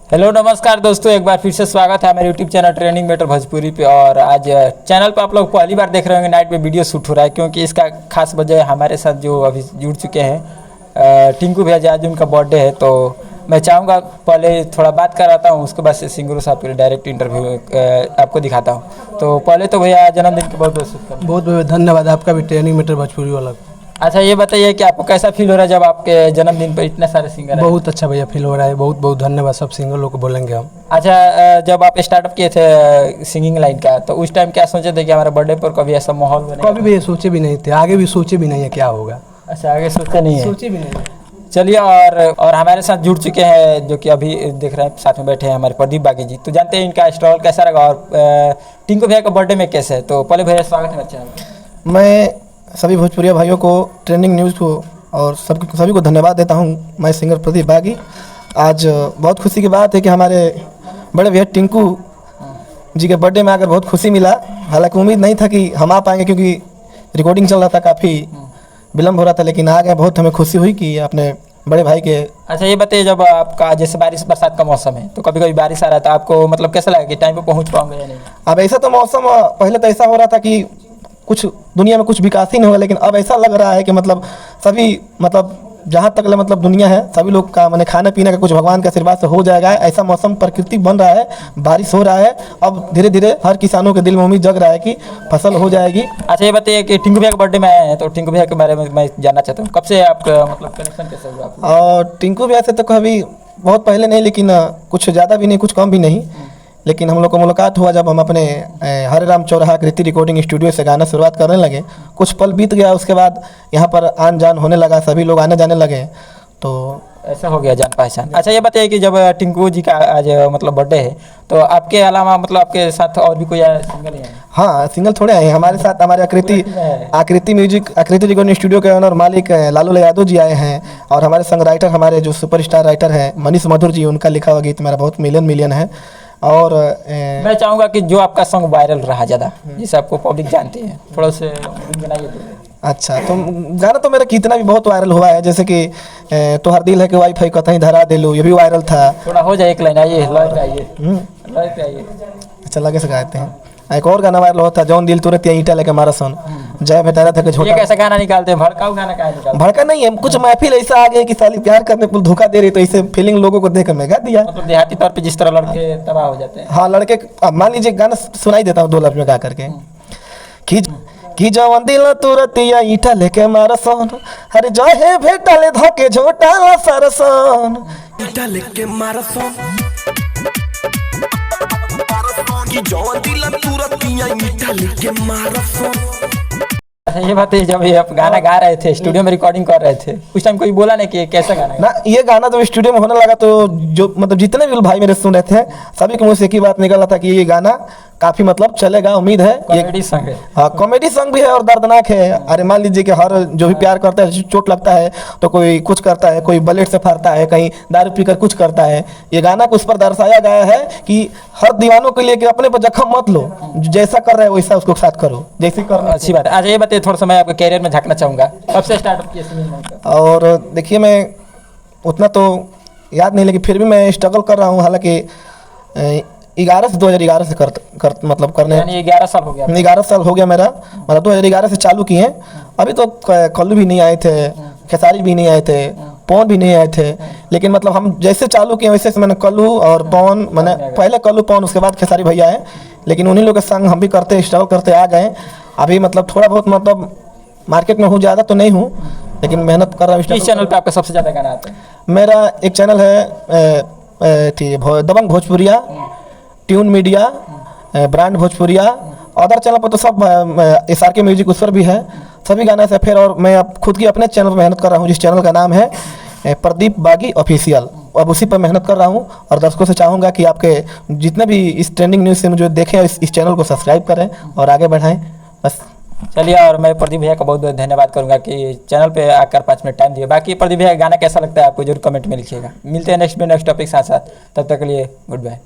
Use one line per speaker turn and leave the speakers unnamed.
Hello नमस्कार दोस्तों, एक बार फिर से स्वागत है मेरे YouTube channel trending matter Bhojpuri पे। और आज चैनल पे आप लोग पहली बार देख रहे होंगे नाइट में वीडियो शूट हो रहा है, क्योंकि इसका खास वजह हमारे साथ जो अभी जुड़ चुके हैं टिंकू भैया, आज उनका बर्थडे है। तो मैं चाहूँगा पहले थोड़ा बात कराता हूँ, उसके बाद से सिंगरू साहब के डायरेक्ट इंटरव्यू आपको दिखाता हूँ। तो पहले तो भैया जन्मदिन की बहुत बहुत शुभकामनाएं।
बहुत बहुत धन्यवाद आपका भी, ट्रेनिंग मीटर भोजपुरी वाला।
अच्छा ये बताइए कि आपको कैसा फील हो रहा है जब आपके जन्मदिन पर इतने सारे सिंगर
बहुत अच्छा भैया फील हो रहा है, बहुत बहुत धन्यवाद सब सिंगर लोग को बोलेंगे हम।
अच्छा, जब आप स्टार्टअप किए थे सिंगिंग लाइन का, तो उस टाइम क्या सोचे थे कि हमारे बर्थडे पर कभी ऐसा माहौल बने?
कभी भी ये सोचे भी नहीं थे, आगे भी सोचे भी नहीं है क्या होगा।
अच्छा, आगे सोचते नहीं है?
सोचे भी नहीं।
चलिए, और हमारे साथ जुड़ चुके हैं जो कि अभी देख रहे हैं साथ में बैठे हैं हमारे प्रदीप बागी जी। तो जानते हैं इनका स्टॉल कैसा रहा और टिंकू भैया का बर्थडे में कैसे है। तो पहले भैया स्वागत है अच्छा।
मैं सभी भोजपुरिया भाइयों को, ट्रेंडिंग न्यूज़ को और सभी को धन्यवाद देता हूं। मैं सिंगर प्रदीप बागी। आज बहुत खुशी की बात है कि हमारे बड़े भैया टिंकू जी के बर्थडे में आकर बहुत खुशी मिला। हालांकि उम्मीद नहीं था कि हम आ पाएंगे, क्योंकि रिकॉर्डिंग चल रहा था, काफ़ी विलम्ब हो रहा था, लेकिन आ गए। बहुत हमें खुशी हुई कि अपने बड़े भाई के।
अच्छा ये बताइए, जब आपका जैसे बारिश बरसात का मौसम है तो कभी कभी बारिश आ रहा था, आपको मतलब कैसा लगा कि टाइम पे पहुंच पाऊंगा या नहीं?
अब ऐसा तो मौसम पहले तो ऐसा हो रहा था कि कुछ दुनिया में कुछ विकास ही नहीं होगा, लेकिन अब ऐसा लग रहा है कि मतलब सभी जहाँ तक मतलब दुनिया है, सभी लोग का मैंने खाने पीने का कुछ भगवान के आशीर्वाद से हो जाएगा। ऐसा मौसम प्रकृति बन रहा है, बारिश हो रहा है। अब धीरे धीरे हर किसानों के दिल में उम्मीद जग रहा है कि फसल हो जाएगी।
अच्छा ये बताइए कि टिंकू भैया के बर्थडे में आए हैं, तो टिंकू भैया के बारे में मैं जानना चाहता हूँ, कब से आपका मतलब कनेक्शन कैसे हुआ आपका?
और टिंकू भैया से तो कभी बहुत पहले नहीं, लेकिन कुछ ज़्यादा भी नहीं, कुछ कम भी नहीं, लेकिन हम लोग को मुलाकात हुआ जब हम अपने हरे राम चौराहा कृति रिकॉर्डिंग स्टूडियो से गाना शुरुआत करने लगे। कुछ पल बीत गया, उसके बाद यहाँ पर आन जान होने लगा, सभी लोग आने जाने लगे, तो
ऐसा हो गया जान पहचान। अच्छा ये बताइए कि जब टिंकू जी का आज मतलब बर्थडे है, तो आपके अलावा मतलब आपके साथ और भी कोई सिंगर है?
हाँ, सिंगर थोड़े आए हैं हमारे साथ। हमारे आकृति म्यूजिक, आकृति रिकॉर्डिंग स्टूडियो के ओनर मालिक लालू यादव जी आए हैं, और हमारे संग राइटर, हमारे जो सुपरस्टार राइटर हैं मनीष मधुर जी, उनका लिखा हुआ गीत मेरा बहुत मिलियन है। और
मैं चाहूँगा कि जो आपका सॉन्ग वायरल रहा ज़्यादा, जिसे आपको पब्लिक जानती है, थोड़ा से बनाइए तो।
अच्छा, तो गाना तो मेरा कितना भी बहुत वायरल हुआ है, जैसे कि तो हर दिल है कि वाईफाई कतई धरा दे लो, ये भी वायरल था।
थोड़ा हो जाए, एक लाइन आइए, लॉय पे आइए, लॉय पे आइए।
अच्छा लगे से गाते हैं। एक और गाना वायरल होता, जौन दिल तुरंत ईटा लेके मारा सोन, जय बेटारा था कि
ये कैसा गाना निकालते हैं? भड़काऊ गाना का निकालते?
भड़का नहीं है, कुछ महफिल ऐसा आ गया कि साली प्यार करने को धोखा दे रही, तो इसे फीलिंग लोगों को देख कर मैं गा दिया।
मतलब देहाती तौर पे जिस तरह लड़के तबाह हो जाते हैं।
हाँ, लड़के। अब मान लीजिए गाना सुनाई देता हूँ 2 लफ्ज में गा करके कि जवन दिल तुरंत ईटा लेके मारा सोन, अरे जय हे भेटाले धोके झोटा सरसन,
ईटा लेके मारा सोन कि जवन दिल तुरंत ईटा लेके मारा सोन।
ये बताइए, जब ये आप गाना गा रहे थे, स्टूडियो में रिकॉर्डिंग कर रहे थे, उस टाइम कोई बोला नहीं कि ये कैसा गाना है?
ना, ये गाना जब स्टूडियो में होने लगा तो जो मतलब जितने भी भाई मेरे सुन रहे थे, सभी के मुँह से एक ही बात निकल रहा था कि ये गाना काफी मतलब चलेगा। उम्मीद है
कॉमेडी सॉन्ग है।
हाँ, कॉमेडी सॉन्ग भी है और दर्दनाक है। अरे मान लीजिए कि हर जो भी प्यार करता है, चोट लगता है तो कोई कुछ करता है, कोई बुलेट से फाड़ता है, कहीं दारू पीकर कुछ करता है। ये गाना को उस पर दर्शाया गया है कि हर दीवानों के लिए कि अपने पर जख्म मत लो, जैसा कर रहे हो वैसा उसको साथ करो, जैसे करना।
अच्छी बात है। अच्छा ये बताइए, थोड़ा सा मैं आपके कैरियर में झांकना चाहूँगा, कब से स्टार्टअप किया सिंगिंग का?
और देखिए, मैं उतना तो याद नहीं, लेकिन फिर भी मैं स्ट्रगल कर रहा हूँ। हालांकि 2011 से मतलब करने,
यानी 11 साल हो गया?
11 साल हो गया मेरा, मतलब 2011 से चालू किए हैं। अभी तो कल्लू भी नहीं आए थे, खेसारी भी नहीं आए थे, पवन भी नहीं आए थे, लेकिन मतलब हम जैसे चालू किए वैसे मैंने कल्लू और पवन, मैंने पहले कल्लू पवन, उसके बाद खेसारी भैया आए, लेकिन उन्हीं लोग के संग हम भी करते स्ट्रगल करते आ गए। अभी मतलब थोड़ा बहुत मतलब मार्केट में हूँ, ज़्यादा तो नहीं हूँ, लेकिन मेहनत कर रहा हूँ।
किस चैनल पे आपका सबसे ज़्यादा गाना आता है?
मेरा एक चैनल है दबंग भोजपुरिया, ट्यून मीडिया, ब्रांड भोजपुरिया। अदर चैनल पर तो सब SRK म्यूजिक, उस पर भी है सभी गाने से। फिर और मैं अब खुद की अपने चैनल पर मेहनत कर रहा हूँ, जिस चैनल का नाम है प्रदीप बागी ऑफिशियल। अब उसी पर मेहनत कर रहा हूँ, और दर्शकों से चाहूँगा कि आपके जितने भी इस ट्रेंडिंग न्यूज़ से मुझे देखें, इस चैनल को सब्सक्राइब करें और आगे बढ़ाएं, बस।
चलिए, और मैं प्रदीप भैया का बहुत बहुत धन्यवाद करूंगा कि चैनल पे आकर 5 मिनट टाइम दिए। बाकी प्रदीप भैया गाना कैसा लगता है आपको जरूर कमेंट में लिखिएगा। मिलते हैं नेक्स्ट टॉपिक साथ साथ, तब तक के लिए गुड बाय।